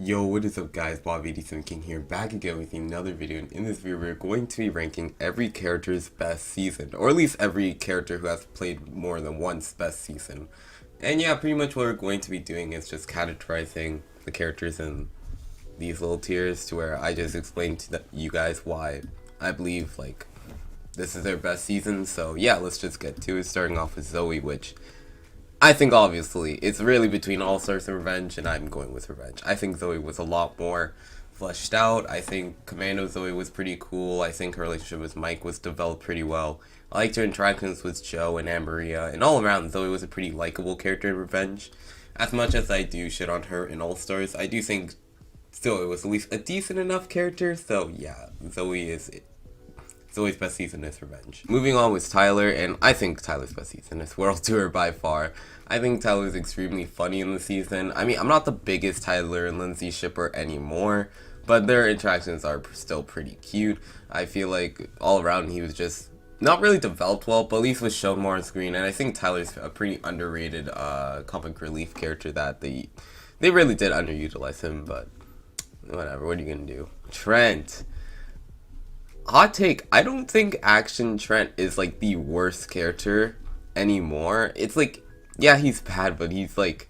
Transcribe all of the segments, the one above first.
Yo, what is up guys, Bob87 King here, back again with another video, and in this video we're going to be ranking every character's best season, or at least every character who has played more than once best season. And yeah, pretty much what we're going to be doing is just categorizing the characters in these little tiers to where I just explained to you guys why I believe like this is their best season. So yeah, let's just get to it, starting off with Zoe, which I think obviously it's really between All Stars and Revenge, and I'm going with Revenge. I think Zoe was a lot more fleshed out. I think Commando Zoe was pretty cool. I think her relationship with Mike was developed pretty well. I liked her interactions with Joe and Amberia, and all around Zoe was a pretty likable character in Revenge. As much as I do shit on her in All Stars, I do think still it was at least a decent enough character. So yeah, Zoe's best season is Revenge. Moving on with Tyler, and I think Tyler's best season is World Tour by far. I think Tyler's extremely funny in the season. I mean, I'm not the biggest Tyler and Lindsay shipper anymore, but their interactions are still pretty cute. I feel like all around he was just not really developed well, but at least was shown more on screen, and I think Tyler's a pretty underrated comic relief character that they really did underutilize him, but whatever, what are you gonna do? Trent. Hot take, I don't think Action Trent is like the worst character anymore. It's like, yeah, he's bad, but he's like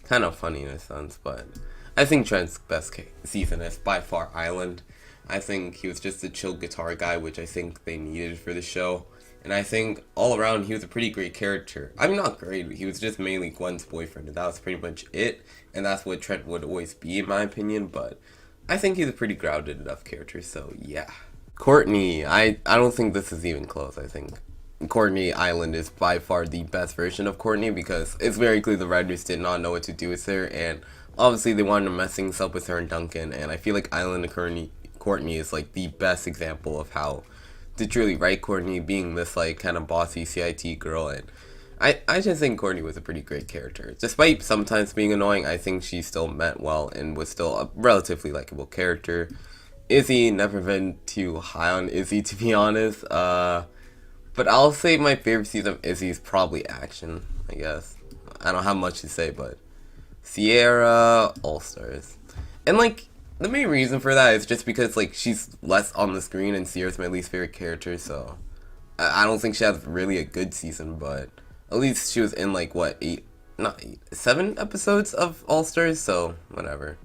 kind of funny in a sense. But I think Trent's best season is by far Island. I think he was just a chill guitar guy, which I think they needed for the show. And I think all around he was a pretty great character. I mean, not great, he was just mainly Gwen's boyfriend, and that was pretty much it. And that's what Trent would always be, in my opinion. But I think he's a pretty grounded enough character, so yeah. Courtney, I don't think this is even close. I think Courtney Island is by far the best version of Courtney, because it's very clear the writers did not know what to do with her, and obviously they wanted to mess things up with her and Duncan, and I feel like Island and Courtney is like the best example of how to truly write Courtney, being this like kind of bossy CIT girl. And I just think Courtney was a pretty great character. Despite sometimes being annoying, I think she still meant well and was still a relatively likable character. Izzy, never been too high on Izzy, to be honest. But I'll say my favorite season of Izzy is probably Action, I guess. I don't have much to say, but Sierra, All Stars. And like, the main reason for that is just because like she's less on the screen, and Sierra's my least favorite character, so I don't think she has really a good season, but at least she was in like what, 7 episodes of All Stars, so whatever.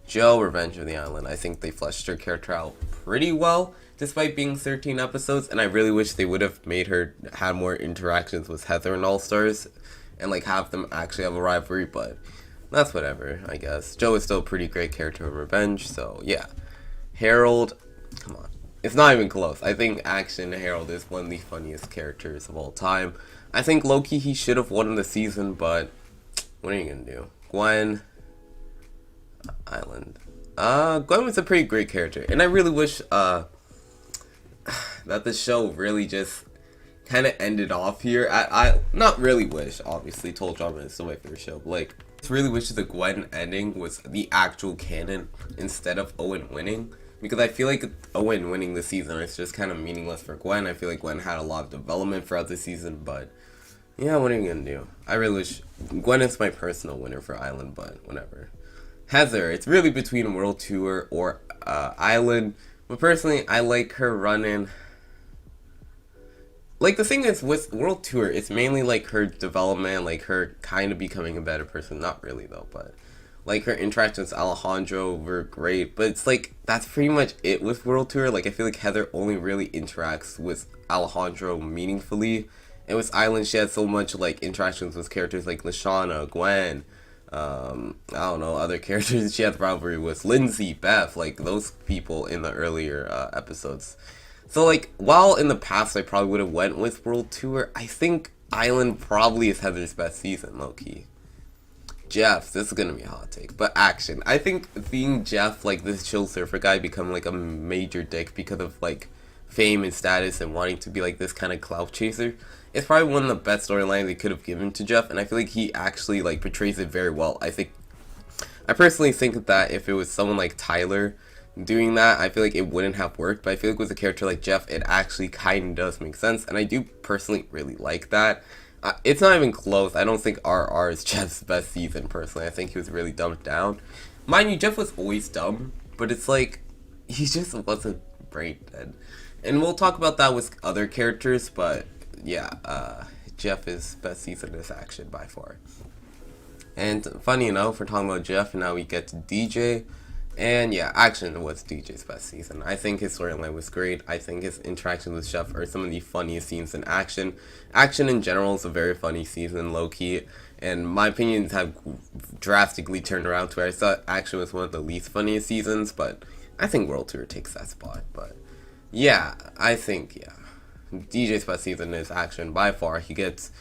Joe, Revenge of the Island. I think they fleshed her character out pretty well, despite being 13 episodes, and I really wish they would have made her have more interactions with Heather and All Stars, and like have them actually have a rivalry, but that's whatever, I guess. Joe is still a pretty great character in Revenge, so yeah. Harold, come on. It's not even close. I think Action Harold is one of the funniest characters of all time. I think low-key he should have won the season, but what are you gonna do? Gwen, Island. Gwen was a pretty great character, and I really wish that the show really just kind of ended off here. I not really wish, obviously, Total Drama is still my favorite show, but like, I really wish the Gwen ending was the actual canon instead of Owen winning, because I feel like Owen winning the season is just kind of meaningless for Gwen. I feel like Gwen had a lot of development throughout the season, but yeah, what are you gonna do? I really wish Gwen is my personal winner for Island, but whatever. Heather, it's really between World Tour or Island, but personally, I like her running. Like, the thing is, with World Tour, it's mainly like her development, like her kind of becoming a better person. Not really, though, but like her interactions with Alejandro were great, but it's like that's pretty much it with World Tour. Like, I feel like Heather only really interacts with Alejandro meaningfully, and with Island, she had so much like interactions with characters like Lashana, Gwen, I don't know, other characters she had rivalry with, Lindsay, Beth, like those people in the earlier episodes. So like, while in the past I probably would have went with World Tour, I think Island probably is Heather's best season, low-key. Jeff, this is gonna be a hot take, but Action. I think seeing Jeff, like this chill surfer guy, become like a major dick because of like fame and status and wanting to be like this kind of clout chaser, it's probably one of the best storylines they could have given to Jeff, and I feel like he actually like portrays it very well. I personally think that if it was someone like Tyler doing that, I feel like it wouldn't have worked, but I feel like with a character like Jeff, it actually kind of does make sense, and I do personally really like that. It's not even close. I don't think RR is Jeff's best season, personally. I think he was really dumbed down. Mind you, Jeff was always dumb, but it's like he just wasn't brain dead. And we'll talk about that with other characters, but yeah, Jeff is best season is action by far. And funny enough, we're talking about Jeff, and now we get to DJ. And yeah, action was DJ's best season. I think his storyline was great. I think his interactions with Chef are some of the funniest scenes in action. Action in general is a very funny season, low key. And my opinions have drastically turned around to where I thought action was one of the least funniest seasons, but I think World Tour takes that spot. But yeah, I think, yeah. DJ's best season is action by far. He gets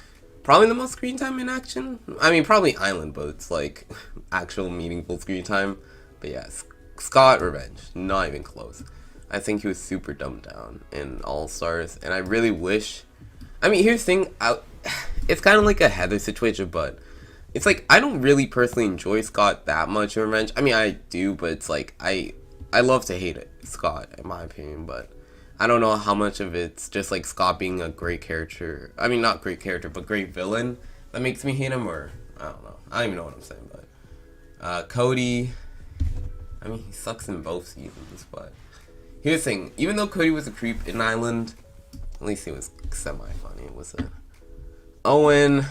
probably the most screen time in action. I mean, probably Island, but it's like actual meaningful screen time. But yeah, Scott Revenge, not even close. I think he was super dumbed down in All Stars, and I really wish. I mean, here's the thing. It's kind of like a Heather situation, but it's like I don't really personally enjoy Scott that much in Revenge. I mean, I do, but it's like I love to hate it, Scott, in my opinion, but I don't know how much of it's just like Scott being a great character. I mean, not great character, but great villain that makes me hate him, or I don't know. I don't even know what I'm saying, but Cody. I mean, he sucks in both seasons, but here's the thing. Even though Cody was a creep in Island, at least he was semi-funny. Was it? Owen,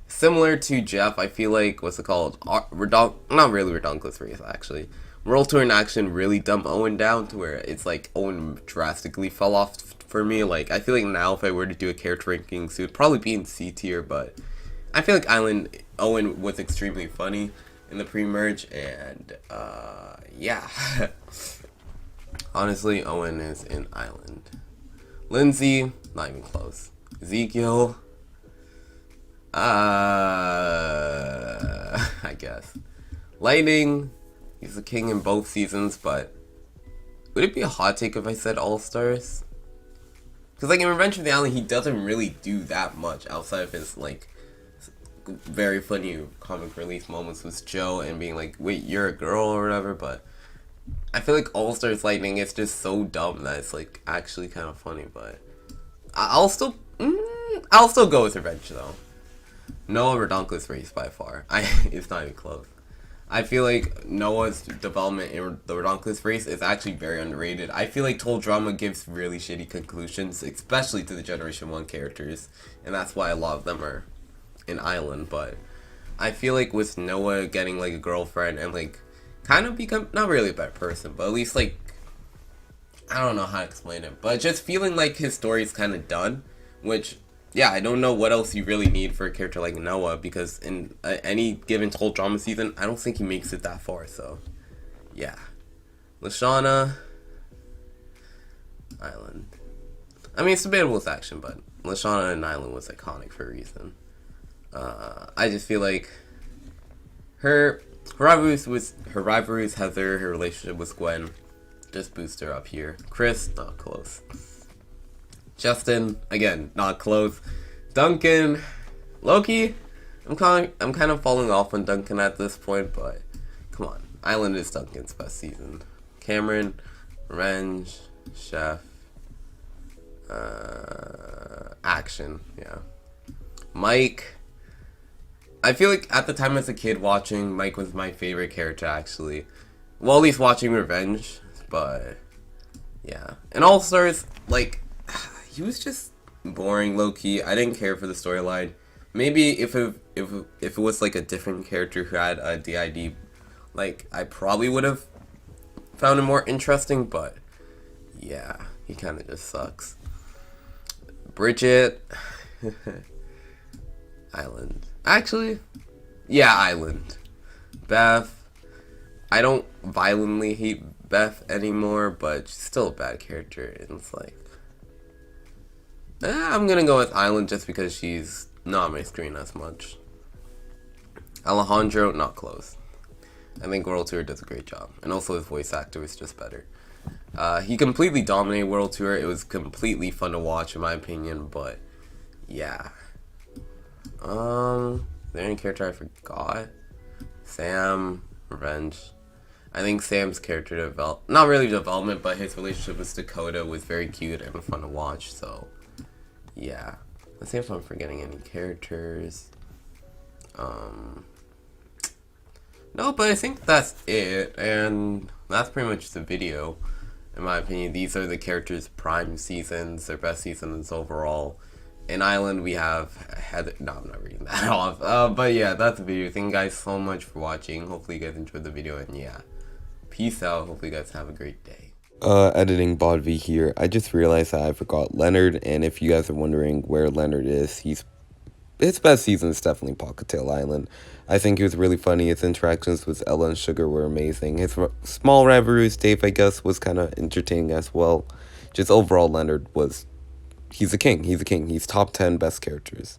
similar to Jeff, I feel like, what's it called? Not really Redonkulous Race, actually. World Tour in action really dumbed Owen down to where it's like Owen drastically fell off for me. Like, I feel like now if I were to do a character rankings, it would probably be in C tier, but I feel like Owen was extremely funny in the pre-merge, and yeah. Honestly, Owen is in Island. Lindsay, not even close. Ezekiel, I guess. Lightning, he's the king in both seasons, but would it be a hot take if I said All Stars? Because like in Revenge of the Island, he doesn't really do that much outside of his like very funny comic relief moments with Joe and being like, wait, you're a girl or whatever, but I feel like All Stars Lightning is just so dumb that it's like actually kind of funny, but I'll still go with Revenge though. Noah Redonkulous Race by far. It's not even close. I feel like Noah's development in the Redonkulous Race is actually very underrated. I feel like Total Drama gives really shitty conclusions, especially to the Generation 1 characters, and that's why a lot of them are in Island, but I feel like with Noah getting like a girlfriend and like kind of become not really a better person, but at least like I don't know how to explain it, but just feeling like his story is kind of done, which yeah, I don't know what else you really need for a character like Noah, because in any given Total Drama season, I don't think he makes it that far, so yeah. Lashana, Island. I mean, it's debatable with action, but Lashana and Island was iconic for a reason. I just feel like her rivalries with Heather, her relationship with Gwen, just boost her up here. Chris, not close. Justin, again, not close. Duncan, Loki, I'm kind of falling off on Duncan at this point, but come on, Island is Duncan's best season. Cameron, Revenge, Chef, action, yeah. Mike. I feel like at the time as a kid watching, Mike was my favorite character actually. Well, at least watching Revenge, but yeah. And All Stars, like, he was just boring, low key. I didn't care for the storyline. Maybe if it was like a different character who had a DID, like I probably would have found him more interesting. But yeah, he kind of just sucks. Bridget, Island. Actually, yeah, Island. Beth, I don't violently hate Beth anymore, but she's still a bad character, and it's like, I'm gonna go with Island just because she's not on my screen as much. Alejandro, not close. I think World Tour does a great job, and also his voice actor is just better. He completely dominated World Tour. It was completely fun to watch, in my opinion, but yeah. Is there any character I forgot? Sam, Revenge. I think Sam's character not really development, but his relationship with Dakota was very cute and fun to watch, so yeah. Let's see if I'm forgetting any characters. No, but I think that's it, and that's pretty much the video. In my opinion, these are the characters' prime seasons, their best seasons overall. In Island, we have Heather. No, I'm not reading that off. But yeah, that's the video. Thank you guys so much for watching. Hopefully, you guys enjoyed the video, and yeah, peace out. Hopefully, you guys have a great day. Editing Bodv here. I just realized that I forgot Leonard, and if you guys are wondering where Leonard is, his best season is definitely Pocketail Island. I think he was really funny. His interactions with Ella and Sugar were amazing. His small rivalries, Dave, I guess, was kind of entertaining as well. Just overall, Leonard was... He's a king. He's a king. He's top 10 best characters.